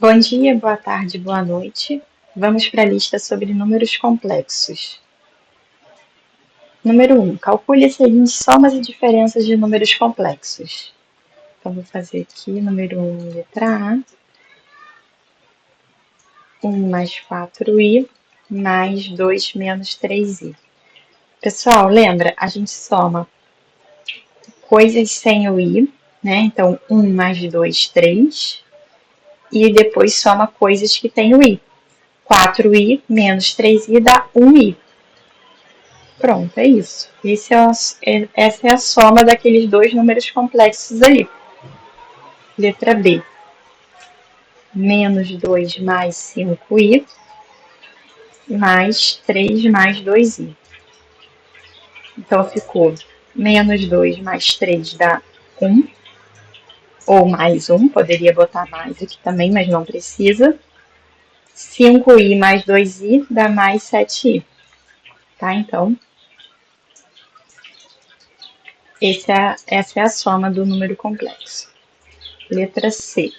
Bom dia, boa tarde, boa noite. Vamos para a lista sobre números complexos. Número 1. Calcule as seguintes somas e diferenças de números complexos. Então, vou fazer aqui, número 1, letra A. 1 mais 4i mais 2 menos 3i. Pessoal, lembra? A gente soma coisas sem o i, né? Então, 1 mais 2, 3. E depois soma coisas que tem o i. 4i menos 3i dá 1i. Pronto, é isso. Essa é a soma daqueles dois números complexos ali. Letra B. Menos 2 mais 5i mais 3 mais 2i. Então, ficou menos 2 mais 3 dá 1. Ou mais 1, poderia botar mais aqui também, mas não precisa. 5i mais 2i dá mais 7i. Tá? Então, essa é a soma do número complexo. Letra C.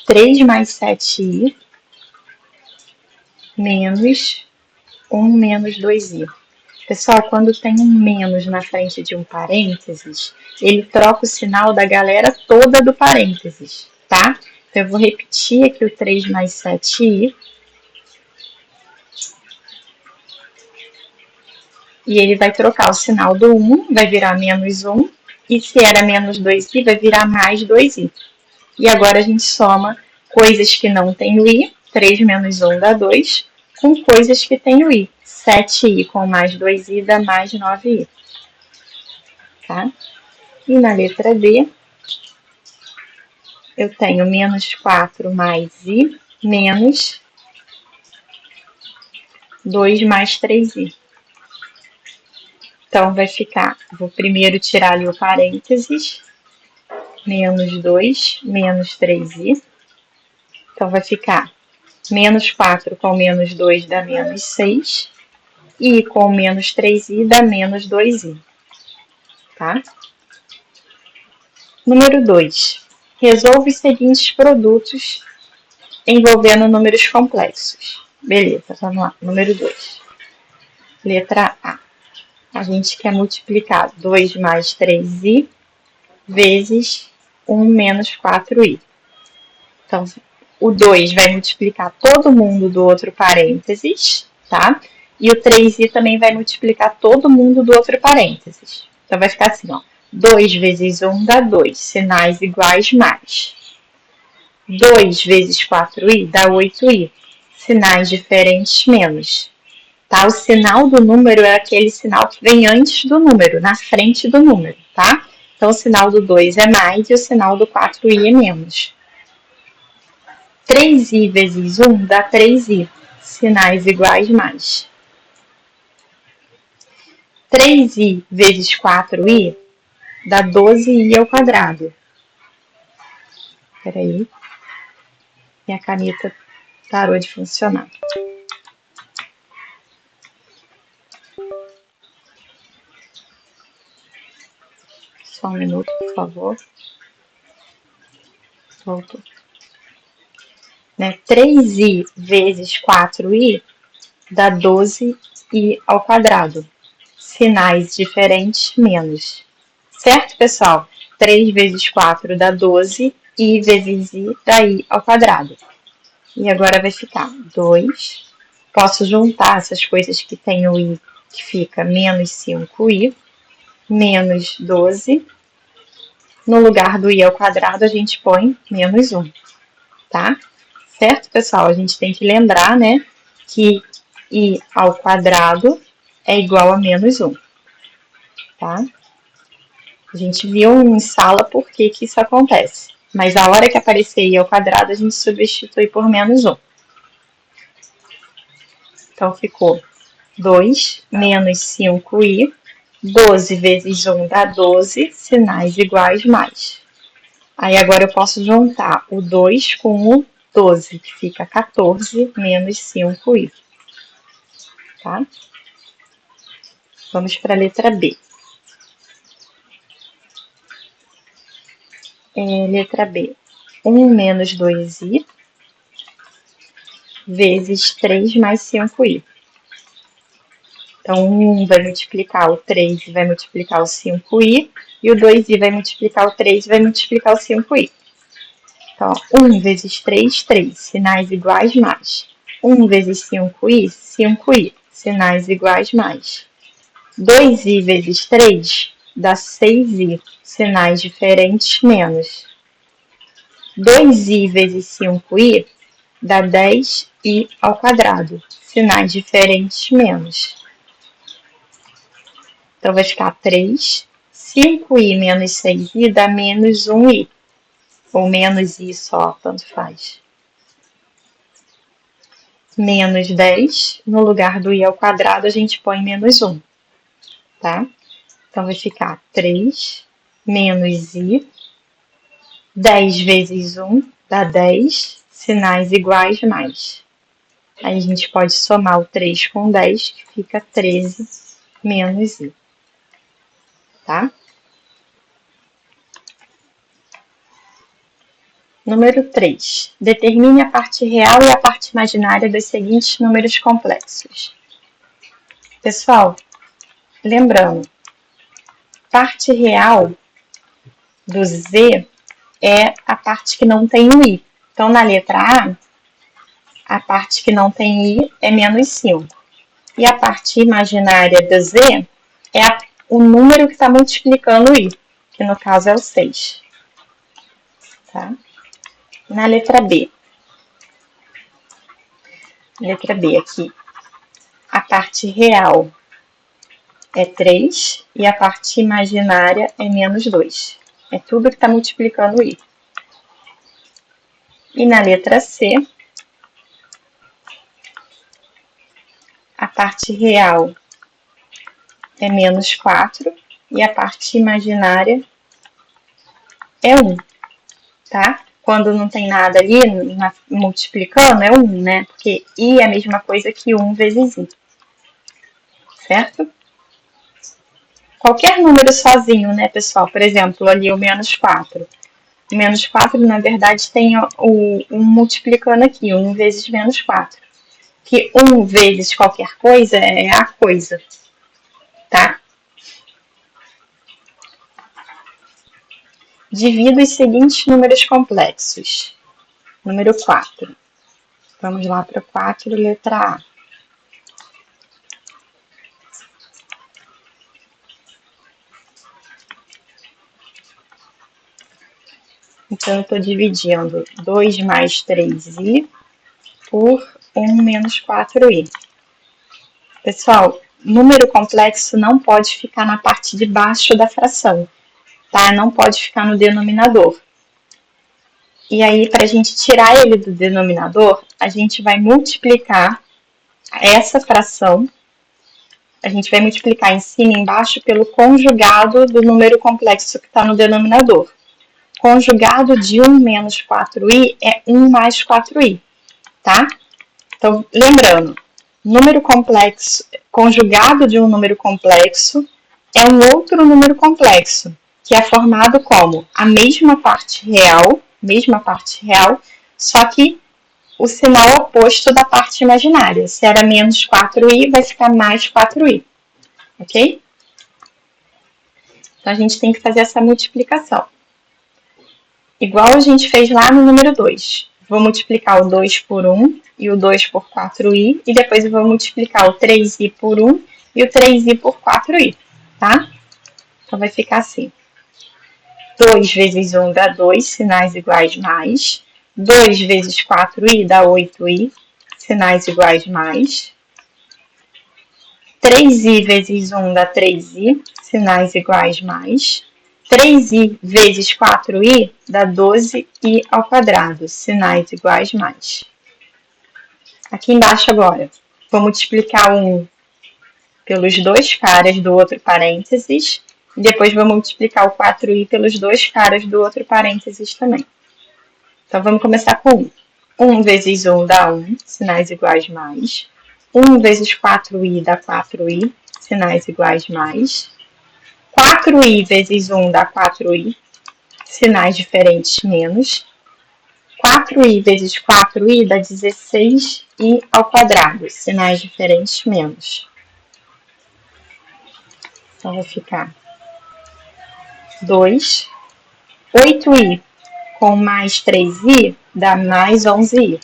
3 mais 7i menos 1 menos 2i. Pessoal, quando tem um menos na frente de um parênteses, ele troca o sinal da galera toda do parênteses, tá? Então, eu vou repetir aqui o 3 mais 7i. E ele vai trocar o sinal do 1, vai virar menos 1. E se era menos 2i, vai virar mais 2i. E agora a gente soma coisas que não tem o i. 3 menos 1 dá 2. Com coisas que tem o i. 7i com mais 2i dá mais 9i. Tá? E na letra D, eu tenho menos 4 mais i menos 2 mais 3i. Então, vai ficar, vou primeiro tirar ali o parênteses, menos 2 menos 3i. Então, vai ficar menos 4 com menos 2 dá menos 6. E com menos 3i dá menos 2i. Tá? Número 2. Resolva os seguintes produtos envolvendo números complexos. Beleza, vamos lá. Número 2. Letra A. A gente quer multiplicar 2 mais 3i vezes 1 menos 4i. Então, o 2 vai multiplicar todo mundo do outro parênteses, tá? E o 3i também vai multiplicar todo mundo do outro parênteses. Então, vai ficar assim, ó. 2 vezes 1 dá 2, sinais iguais mais. 2 vezes 4i dá 8i, sinais diferentes menos. Tá? O sinal do número é aquele sinal que vem antes do número, na frente do número, tá? Então, o sinal do 2 é mais e o sinal do 4i é menos. 3i vezes 1 dá 3i, sinais iguais mais. 3i vezes 4i dá 12i ao quadrado. Espera aí, minha caneta parou de funcionar. Só um minuto, por favor. Voltou. 3i vezes 4i dá 12i ao quadrado. Sinais diferentes, menos. Certo, pessoal? 3 vezes 4 dá 12, i vezes i dá i ao quadrado. E agora vai ficar 2. Posso juntar essas coisas que tem o i, que fica menos 5i, menos 12. No lugar do i ao quadrado, a gente põe menos 1, tá? Certo, pessoal? A gente tem que lembrar, né, que i ao quadrado é igual a menos 1, tá? A gente viu em sala por que isso acontece. Mas a hora que aparecer i ao quadrado, a gente substitui por menos 1. Então, ficou 2 menos 5i. 12 vezes 1 dá 12, sinais iguais mais. Aí, agora eu posso juntar o 2 com o 12, que fica 14 menos 5i. Tá? Vamos para a letra B. Letra B. 1 menos 2i vezes 3 mais 5i. Então, o 1 vai multiplicar o 3 e vai multiplicar o 5i, e o 2i vai multiplicar o 3 e vai multiplicar o 5i. Então, 1 vezes 3, 3, sinais iguais mais. 1 vezes 5i, 5i, sinais iguais mais. 2i vezes 3 dá 6i, sinais diferentes menos. 2i vezes 5i dá 10i ao quadrado, sinais diferentes menos. Então, vai ficar 3. 5i menos 6i dá menos 1i. Ou menos i só, tanto faz. Menos 10. No lugar do i ao quadrado, a gente põe menos 1. Tá? Então, vai ficar 3 menos i. 10 vezes 1 dá 10. Sinais iguais mais. Aí, a gente pode somar o 3 com 10, que fica 13 menos i. Tá? Número 3. Determine a parte real e a parte imaginária dos seguintes números complexos. Pessoal, lembrando, parte real do Z é a parte que não tem o I. Então, na letra A parte que não tem I é menos 5. E a parte imaginária do Z é o número que está multiplicando o I, que no caso é o 6. Tá? Na letra B. Letra B aqui. A parte real é 3 e a parte imaginária é menos 2. É tudo que está multiplicando o I. E na letra C, a parte real é menos 4 e a parte imaginária é 1, tá? Quando não tem nada ali multiplicando, é 1, né? Porque I é a mesma coisa que 1 vezes I, certo? Qualquer número sozinho, né, pessoal? Por exemplo, ali o menos 4. O menos 4, na verdade, tem o 1 multiplicando aqui, 1 vezes menos 4. Que 1 vezes qualquer coisa é a coisa, tá? Divida os seguintes números complexos. Número 4. Vamos lá para o 4, letra A. Então, eu estou dividindo 2 mais 3i por 1 menos 4i. Pessoal, número complexo não pode ficar na parte de baixo da fração, tá? Não pode ficar no denominador. E aí, para a gente tirar ele do denominador, a gente vai multiplicar essa fração, a gente vai multiplicar em cima e embaixo pelo conjugado do número complexo que está no denominador. Conjugado de 1 menos 4i é 1 mais 4i, tá? Então, lembrando, número complexo, conjugado de um número complexo é um outro número complexo, que é formado como a mesma parte real, só que o sinal oposto da parte imaginária. Se era menos 4i, vai ficar mais 4i, ok? Então, a gente tem que fazer essa multiplicação. Igual a gente fez lá no número 2. Vou multiplicar o 2 por 1 e o 2 por 4i, e depois eu vou multiplicar o 3i por 1 e o 3i por 4i, tá? Então, vai ficar assim. 2 vezes 1 dá 2, sinais iguais mais. 2 vezes 4i dá 8i, sinais iguais mais. 3i vezes 1 dá 3i, sinais iguais mais. 3i vezes 4i dá 12i ao quadrado, sinais iguais mais. Aqui embaixo agora, vou multiplicar um pelos dois caras do outro parênteses, e depois vou multiplicar o 4i pelos dois caras do outro parênteses também. Então, vamos começar com 1. 1 vezes 1 dá 1, sinais iguais mais. 1 vezes 4i dá 4i, sinais iguais mais. 4i vezes 1 dá 4i, sinais diferentes menos. 4i vezes 4i dá 16i ao quadrado, sinais diferentes menos. Então, vai ficar 2. 8i com mais 3i dá mais 11i.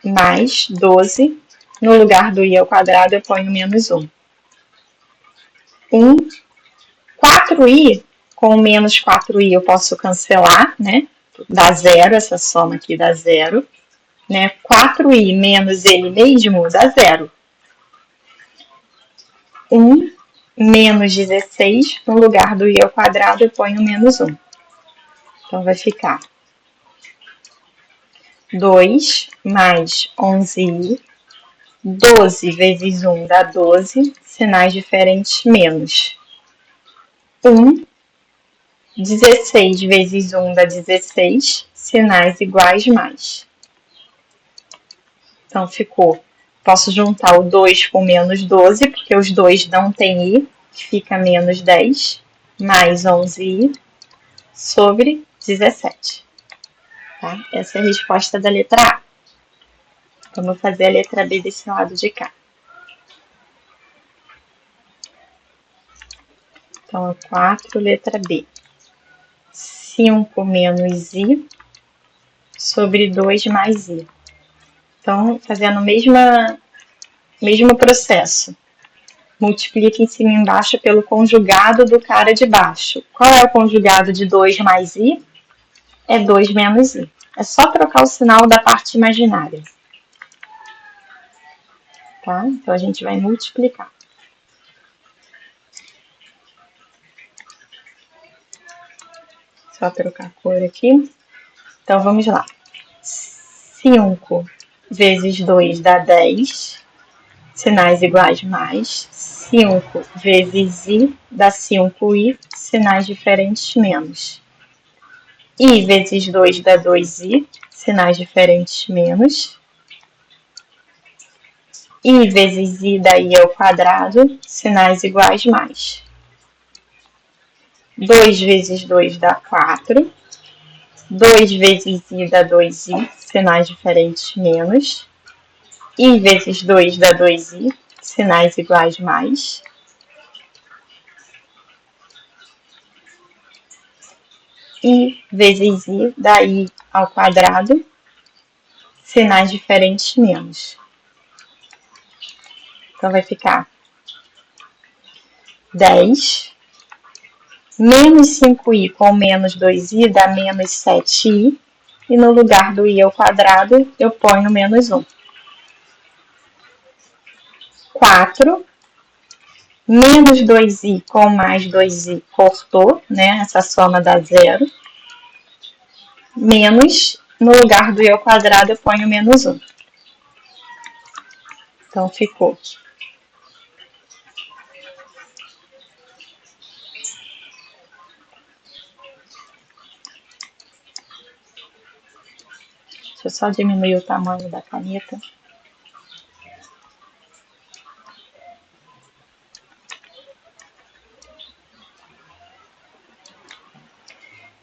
Mais 12. No lugar do i ao quadrado, eu ponho menos 1. 4i com menos 4i eu posso cancelar, né? Dá zero, essa soma aqui dá zero. Né? 4i menos ele mesmo dá zero. 1 menos 16, no lugar do i ao quadrado eu ponho menos 1. Então, vai ficar 2 mais 11i. 12 vezes 1 dá 12, sinais diferentes menos. 16 vezes 1 dá 16, sinais iguais mais. Então, ficou. Posso juntar o 2 com menos 12, porque os dois não têm i, fica menos 10, mais 11i, sobre 17. Tá? Essa é a resposta da letra A. Vamos fazer a letra B desse lado de cá. Então, 4, letra B. 5 menos i sobre 2 mais i. Então, fazendo o mesmo processo. Multiplica em cima e embaixo pelo conjugado do cara de baixo. Qual é o conjugado de 2 mais i? É 2 menos i. É só trocar o sinal da parte imaginária. Tá? Então, a gente vai multiplicar. Só trocar a cor aqui. Então, vamos lá. 5 vezes 2 dá 10. Sinais iguais mais. 5 vezes i dá 5i. Sinais diferentes menos. I vezes 2 dá 2i. Sinais diferentes menos. I vezes i dá i ao quadrado. Sinais iguais mais. 2 vezes 2 dá 4. 2 vezes i dá 2i, sinais diferentes menos. I vezes 2 dá 2i, sinais iguais mais. I vezes i dá i ao quadrado, sinais diferentes menos. Então, vai ficar 10. Menos 5i com menos 2i dá menos 7i. E no lugar do i ao quadrado, eu ponho menos 1. 4. Menos 2i com mais 2i cortou, né? Essa soma dá zero. Menos, no lugar do i ao quadrado, eu ponho menos 1. Então, ficou. Deixa eu só diminuir o tamanho da caneta.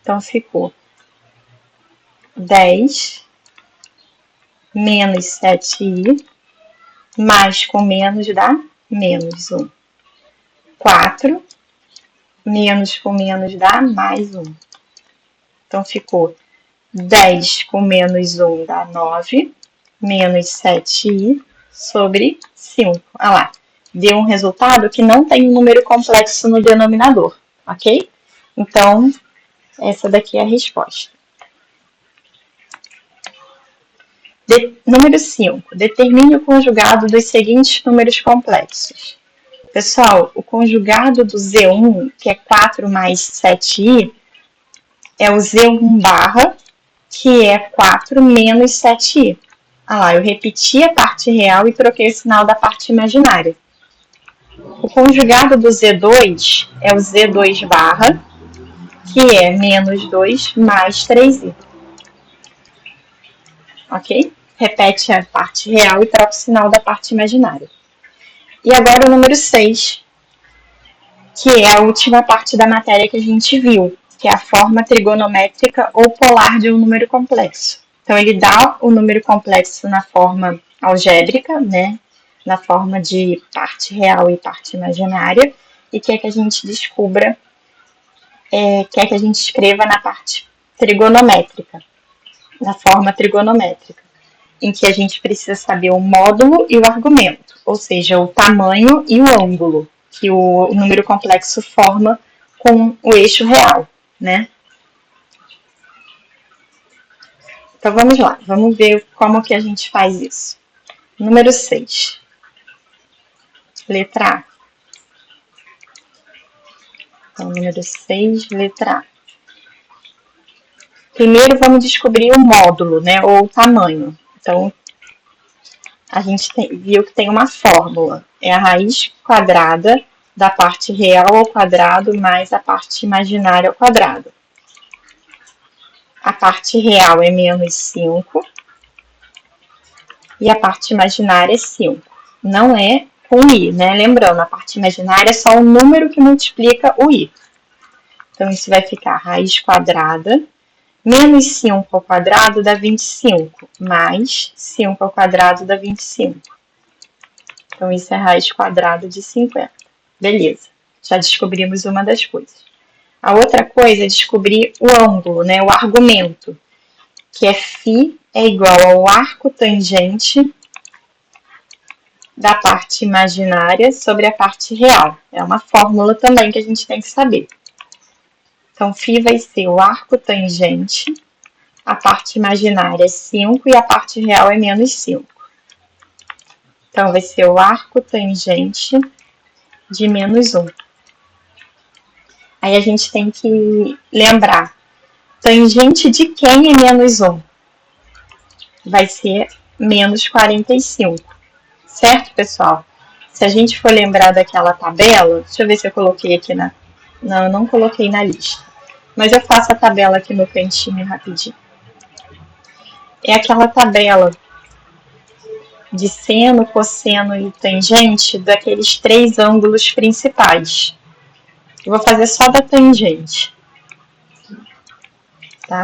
Então, ficou 10 menos 7i, mais com menos dá menos 1. 4 menos com menos dá mais 1. Então, ficou 10 com menos 1 dá 9, menos 7i sobre 5. Olha lá, deu um resultado que não tem um número complexo no denominador, ok? Então, essa daqui é a resposta. Número 5. Determine o conjugado dos seguintes números complexos. Pessoal, o conjugado do Z1, que é 4 mais 7i, é o Z1 barra, que é 4 menos 7i. Ah lá, eu repeti a parte real e troquei o sinal da parte imaginária. O conjugado do Z2 é o Z2 barra, que é menos 2 mais 3i. Ok? Repete a parte real e troca o sinal da parte imaginária. E agora o número 6. que é a última parte da matéria que a gente viu, que é a forma trigonométrica ou polar de um número complexo. Então, ele dá o número complexo na forma algébrica, né? Na forma de parte real e parte imaginária, e quer que a gente descubra, quer que a gente escreva na parte trigonométrica, na forma trigonométrica, em que a gente precisa saber o módulo e o argumento, ou seja, o tamanho e o ângulo que o número complexo forma com o eixo real, né? Então vamos lá, vamos ver como que a gente faz isso. Número 6. Letra A. Então, número 6, letra A. Primeiro vamos descobrir o módulo, né, ou o tamanho. Então, a gente viu que tem uma fórmula. É a raiz quadrada da parte real ao quadrado mais a parte imaginária ao quadrado. A parte real é menos 5 e a parte imaginária é 5. Não é com i, né? Lembrando, a parte imaginária é só o número que multiplica o i. Então, isso vai ficar raiz quadrada, menos 5 ao quadrado dá 25, mais 5 ao quadrado dá 25. Então, isso é raiz quadrada de 50. Beleza, já descobrimos uma das coisas. A outra coisa é descobrir o ângulo, né? O argumento, que é φ é igual ao arco tangente da parte imaginária sobre a parte real. É uma fórmula também que a gente tem que saber. Então, φ vai ser o arco tangente, a parte imaginária é 5 e a parte real é menos 5. Então, vai ser o arco tangente de menos 1. Aí a gente tem que lembrar, tangente de quem é menos 1? Vai ser menos 45. Certo, pessoal? Se a gente for lembrar daquela tabela, deixa eu ver se eu coloquei aqui na... Não, eu não coloquei na lista. Mas eu faço a tabela aqui no cantinho rapidinho. É aquela tabela de seno, cosseno e tangente daqueles 3 ângulos principais. Eu vou fazer só da tangente. Tá?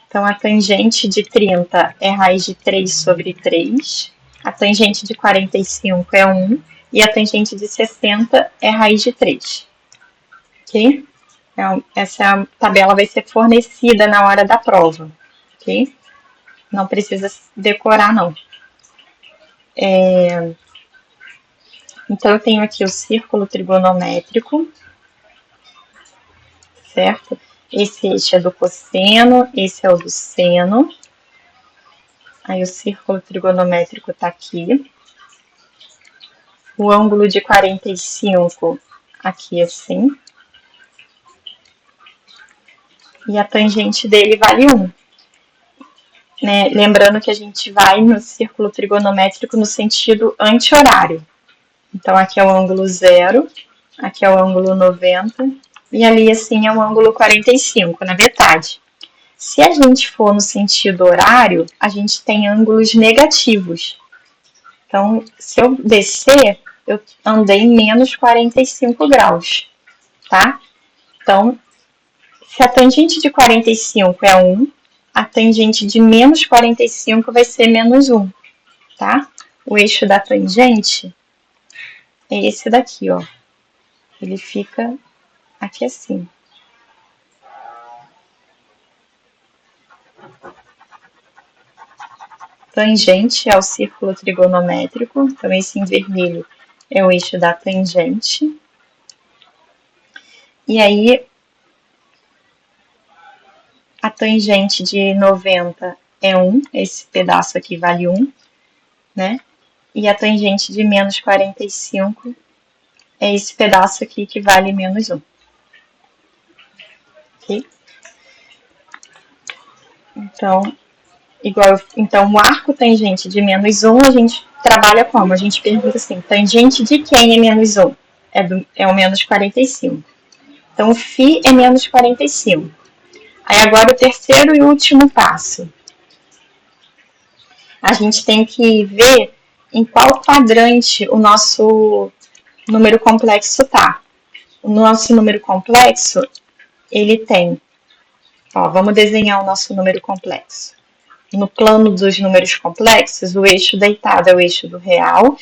Então, a tangente de 30 é raiz de 3 sobre 3. A tangente de 45 é 1. E a tangente de 60 é raiz de 3. Ok? Então, essa tabela vai ser fornecida na hora da prova. Ok? Não precisa decorar, não. Então, eu tenho aqui o círculo trigonométrico, certo? Esse eixo é do cosseno, esse é o do seno. Aí o círculo trigonométrico está aqui. O ângulo de 45 aqui assim. E a tangente dele vale 1. Né? Lembrando que a gente vai no círculo trigonométrico no sentido anti-horário. Então, aqui é o ângulo 0, aqui é o ângulo 90, e ali, assim, é o ângulo 45, na metade. Se a gente for no sentido horário, a gente tem ângulos negativos. Então, se eu descer, eu andei menos 45 graus, tá? Então, se a tangente de 45 é 1, a tangente de menos 45 vai ser menos 1, tá? O eixo da tangente é esse daqui, ó. Ele fica aqui assim. Tangente é o círculo trigonométrico, então esse em vermelho é o eixo da tangente. E aí, a tangente de 90 é 1, esse pedaço aqui vale 1, né? E a tangente de menos 45 é esse pedaço aqui que vale menos 1. Ok? Então, o arco tangente de menos 1, a gente trabalha como? A gente pergunta assim, tangente de quem é menos 1? É o menos 45. Então, o φ é menos 45. Aí, agora, o terceiro e último passo. A gente tem que ver em qual quadrante o nosso número complexo está. o nosso número complexo, ele tem, ó, vamos desenhar o nosso número complexo. No plano dos números complexos, o eixo deitado é o eixo do real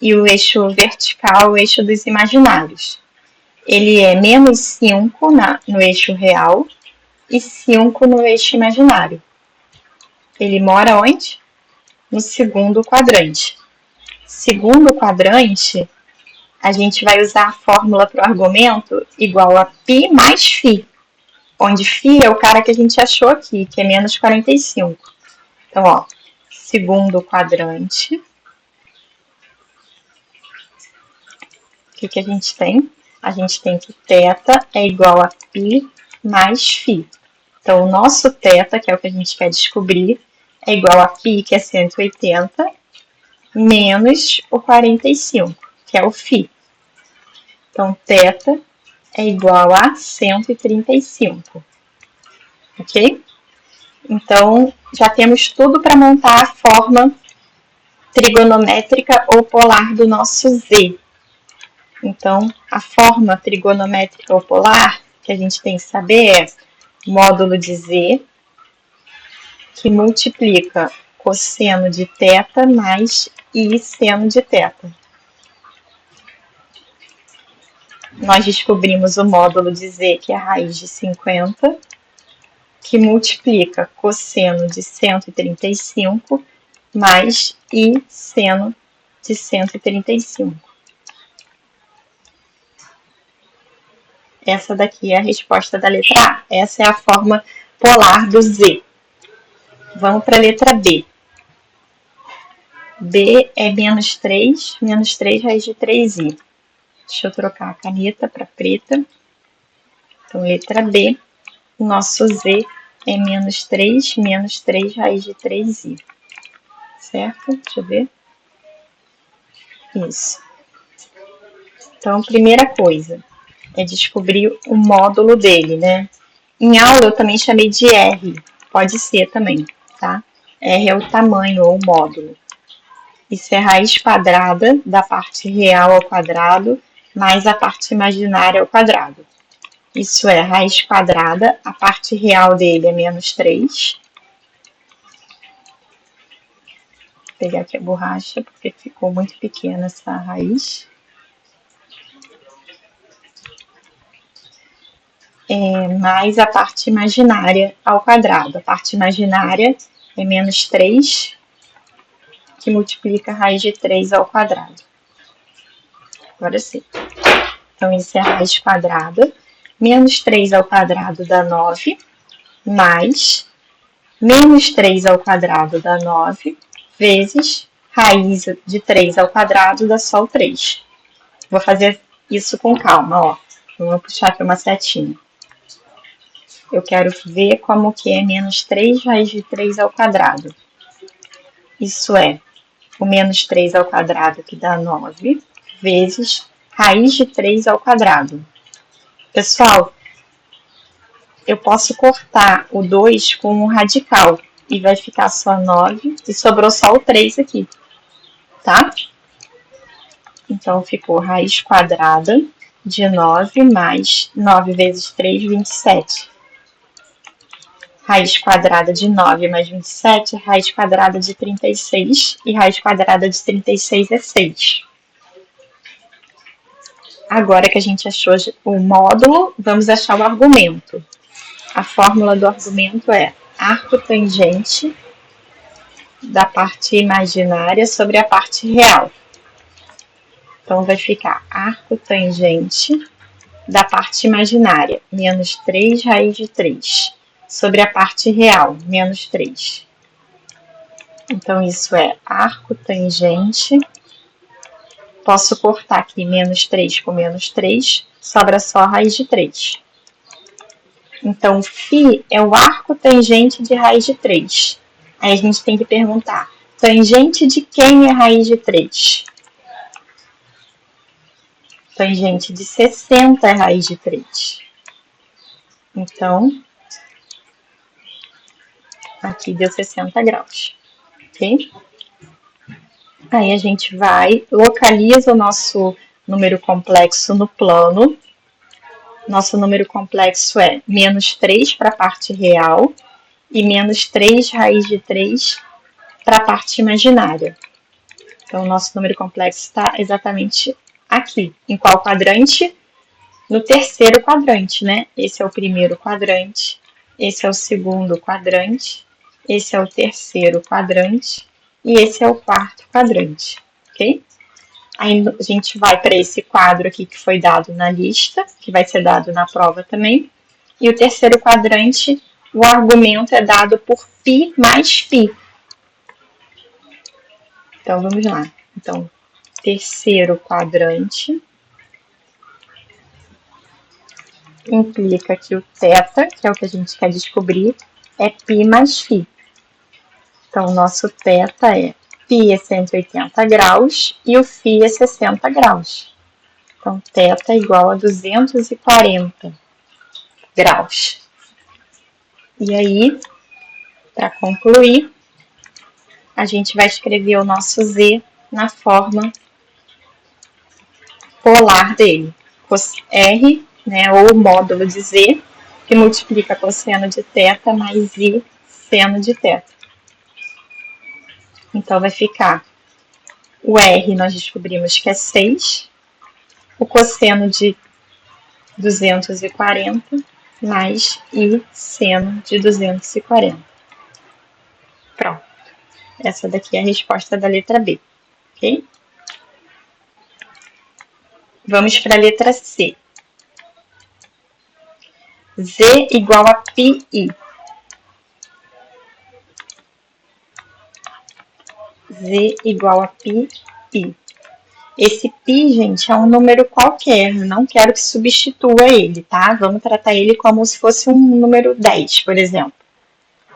e o eixo vertical é o eixo dos imaginários. Ele é menos 5 no eixo real e 5 no eixo imaginário. Ele mora onde? No segundo quadrante. Segundo quadrante, a gente vai usar a fórmula para o argumento igual a π mais φ, onde φ é o cara que a gente achou aqui, que é menos 45. Então, ó, segundo quadrante, o que a gente tem? A gente tem que θ é igual a π mais φ. Então, o nosso θ, que é o que a gente quer descobrir, é igual a π, que é 180, menos o 45, que é o φ. Então, θ é igual a 135, ok? Então, já temos tudo para montar a forma trigonométrica ou polar do nosso z. Então, a forma trigonométrica ou polar que a gente tem que saber é módulo de z, que multiplica cosseno de θ mais i seno de θ. Nós descobrimos o módulo de z, que é a raiz de 50, que multiplica cosseno de 135 mais i seno de 135. Essa daqui é a resposta da letra A. Essa é a forma polar do z. Vamos para a letra B. B é menos 3 raiz de 3i. Deixa eu trocar a caneta para preta. Então, letra B, o nosso z é menos 3 raiz de 3i. Certo? Deixa eu ver. Isso. Então, primeira coisa é descobrir o módulo dele, né? Em aula eu também chamei de R, pode ser também, tá? R é o tamanho ou o módulo. Isso é raiz quadrada da parte real ao quadrado mais a parte imaginária ao quadrado. Isso é raiz quadrada, a parte real dele é menos 3. Vou pegar aqui a borracha, porque ficou muito pequena essa raiz. Mais a parte imaginária ao quadrado. A parte imaginária é menos 3, que multiplica a raiz de 3 ao quadrado. Agora sim. Então, isso é a raiz quadrada. Menos 3 ao quadrado dá 9, mais menos 3 ao quadrado dá 9, vezes raiz de 3 ao quadrado dá só o 3. Vou fazer isso com calma, ó. Vou puxar aqui uma setinha. Eu quero ver como que é menos 3 raiz de 3 ao quadrado. Isso é o menos 3 ao quadrado, que dá 9, vezes raiz de 3 ao quadrado. Pessoal, eu posso cortar o 2 com um radical e vai ficar só 9 e sobrou só o 3 aqui, tá? Então, ficou raiz quadrada de 9 mais 9 vezes 3, 27. Raiz quadrada de 9 mais 27, raiz quadrada de 36, e raiz quadrada de 36 é 6. Agora que a gente achou o módulo, vamos achar o argumento. A fórmula do argumento é arco tangente da parte imaginária sobre a parte real. Então, vai ficar arco tangente da parte imaginária, menos 3 raiz de 3, sobre a parte real, menos 3. Então, isso é arco tangente. Posso cortar aqui menos 3 com menos 3, sobra só a raiz de 3. Então, φ é o arco tangente de raiz de 3. Aí a gente tem que perguntar, tangente de quem é raiz de 3? Tangente de 60 é raiz de 3. Então, aqui deu 60 graus, ok? Aí a gente vai, localiza o nosso número complexo no plano Nosso número complexo é menos 3 para a parte real e menos 3 raiz de 3 para a parte imaginária. Então, o nosso número complexo está exatamente aqui. Em qual quadrante? No terceiro quadrante, né? Esse é o primeiro quadrante, esse é o segundo quadrante, esse é o terceiro quadrante e esse é o quarto quadrante, ok? Aí a gente vai para esse quadro aqui que foi dado na lista, que vai ser dado na prova também. E o terceiro quadrante, o argumento é dado por π mais φ. Então, vamos lá. Então, terceiro quadrante implica que o θ, que é o que a gente quer descobrir, é π mais φ. Então, o nosso θ é π é 180 graus e o φ é 60 graus. Então, θ é igual a 240 graus. E aí, para concluir, a gente vai escrever o nosso z na forma polar dele. R, né, ou módulo de z, que multiplica cosseno de θ mais i seno de θ. Então, vai ficar o R, nós descobrimos que é 6, o cosseno de 240 mais i seno de 240. Pronto. Essa daqui é a resposta da letra B, ok? Vamos para a letra C. Z igual a πi. Z igual a πi. Esse π, gente, é um número qualquer, eu não quero que substitua ele, tá? Vamos tratar ele como se fosse um número 10, por exemplo.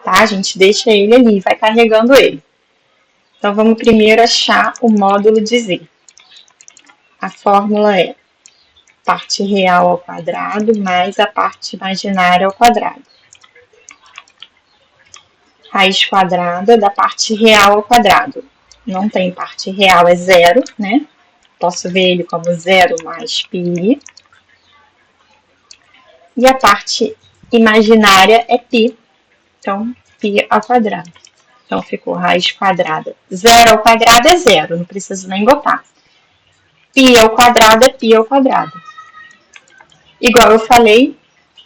Tá? A gente deixa ele ali, vai carregando ele. Então, vamos primeiro achar o módulo de z. A fórmula é parte real ao quadrado mais a parte imaginária ao quadrado. Raiz quadrada da parte real ao quadrado. Não tem parte real, é zero, né? Posso ver ele como 0 mais π. E a parte imaginária é π. Então, π ao quadrado. Então, ficou raiz quadrada. 0 ao quadrado é 0, não preciso nem botar. Π ao quadrado é π ao quadrado. Igual eu falei,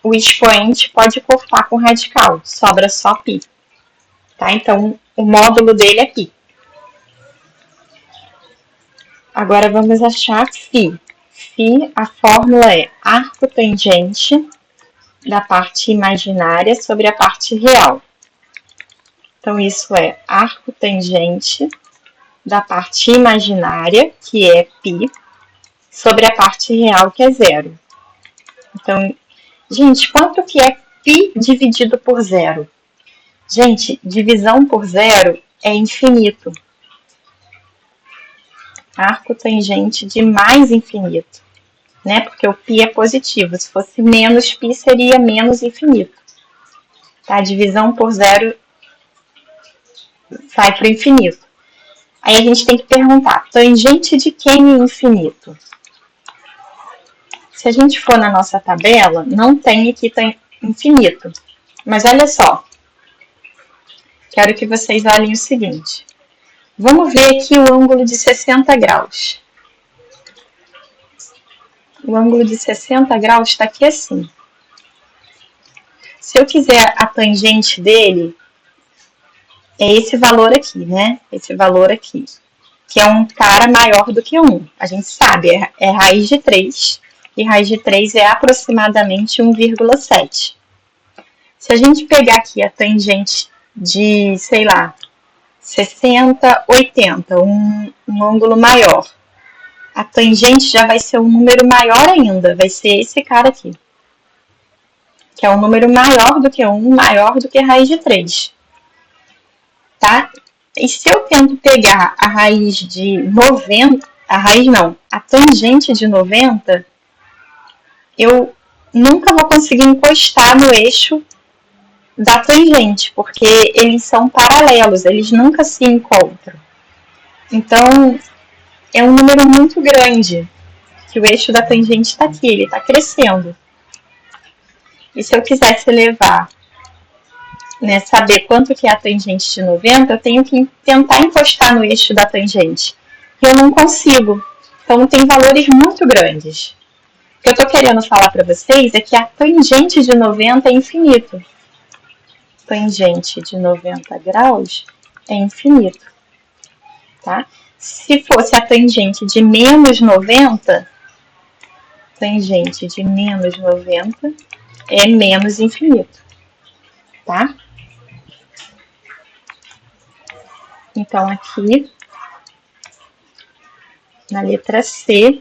o expoente pode cortar com radical, sobra só π. Tá? Então, o módulo dele é π. Agora, vamos achar φ. Φ, a fórmula é arco tangente da parte imaginária sobre a parte real. Então, isso é arco tangente da parte imaginária, que é π, sobre a parte real, que é 0. Então, gente, quanto que é π dividido por 0? Gente, divisão por 0 é infinito. Arco tangente de mais infinito, né? Porque o π é positivo. Se fosse menos π, seria menos infinito. Tá? A divisão por 0 vai para o infinito. Aí a gente tem que perguntar, tangente de quem é infinito? Se a gente for na nossa tabela, não tem aqui infinito. Mas olha só, quero que vocês olhem o seguinte. Vamos ver aqui o ângulo de 60 graus. O ângulo de 60 graus está aqui assim. Se eu quiser a tangente dele, é esse valor aqui, né? Esse valor aqui, que é um cara maior do que 1. A gente sabe, é raiz de 3, e raiz de 3 é aproximadamente 1,7. Se a gente pegar aqui a tangente de, sei lá, 60, 80, um ângulo maior, a tangente já vai ser um número maior ainda, vai ser esse cara aqui, que é um número maior do que 1, maior do que raiz de 3. Tá? E se eu tento pegar a raiz de 90, a tangente de 90, eu nunca vou conseguir encostar no eixo da tangente, porque eles são paralelos, eles nunca se encontram. Então, é um número muito grande, que o eixo da tangente está aqui, ele está crescendo. E se eu quisesse levar, né, saber quanto que é a tangente de 90, eu tenho que tentar encostar no eixo da tangente. E eu não consigo. Então tem valores muito grandes. O que eu estou querendo falar para vocês é que a tangente de 90 é infinito. Tangente de 90 graus é infinito. Tá? Se fosse a tangente de menos 90, tangente de menos 90 é menos infinito. Tá? Então, aqui, na letra C,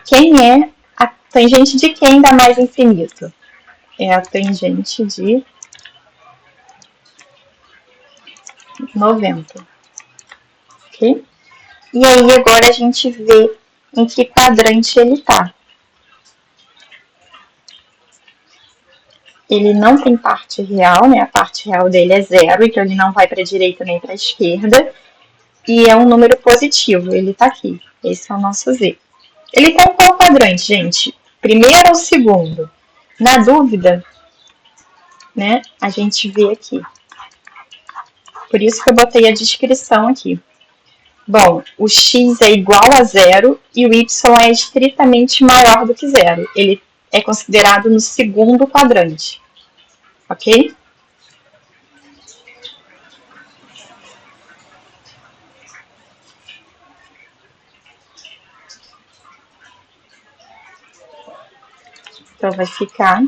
quem é a tangente de quem dá mais infinito? É a tangente de 90. Ok? E aí, agora a gente vê em que quadrante ele está. Ele não tem parte real, né? A parte real dele é zero, então ele não vai para a direita nem para a esquerda. E é um número positivo, ele está aqui. Esse é o nosso Z. Ele está em qual quadrante, gente? Primeiro ou segundo? Na dúvida, né, a gente vê aqui. Por isso que eu botei a descrição aqui. Bom, o x é igual a zero e o y é estritamente maior do que zero. Ele é considerado no segundo quadrante, ok? Então vai ficar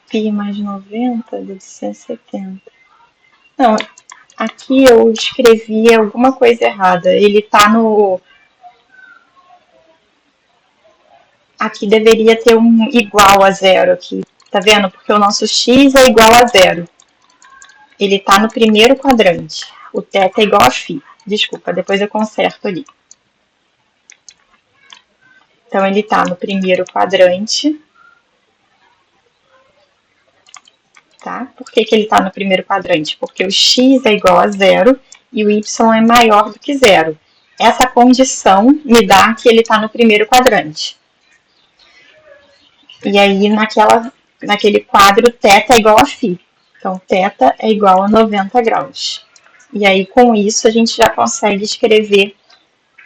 π mais 90 de 170. Não, aqui eu escrevi alguma coisa errada. Ele tá no... Aqui deveria ter um igual a zero aqui. Tá vendo? Porque o nosso x é igual a zero. Ele tá no primeiro quadrante. O θ é igual a φ. Desculpa, depois eu conserto ali. Então, ele tá no primeiro quadrante. Tá? Por que ele tá no primeiro quadrante? Porque o x é igual a zero e o y é maior do que zero. Essa condição me dá que ele tá no primeiro quadrante. E aí, naquele quadro, θ é igual a φ. Então, θ é igual a 90 graus. E aí, com isso, a gente já consegue escrever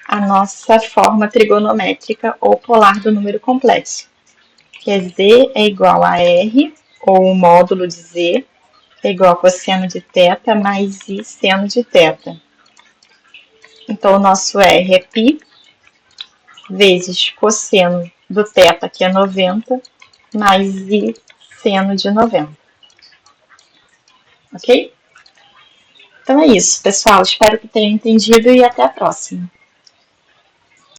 a nossa forma trigonométrica ou polar do número complexo, que é z é igual a r, ou o módulo de z, é igual a cosseno de θ mais i seno de θ. Então, o nosso r é π vezes cosseno do θ, que é 90, mais i seno de 90. Ok? Então é isso, pessoal. Espero que tenham entendido e até a próxima.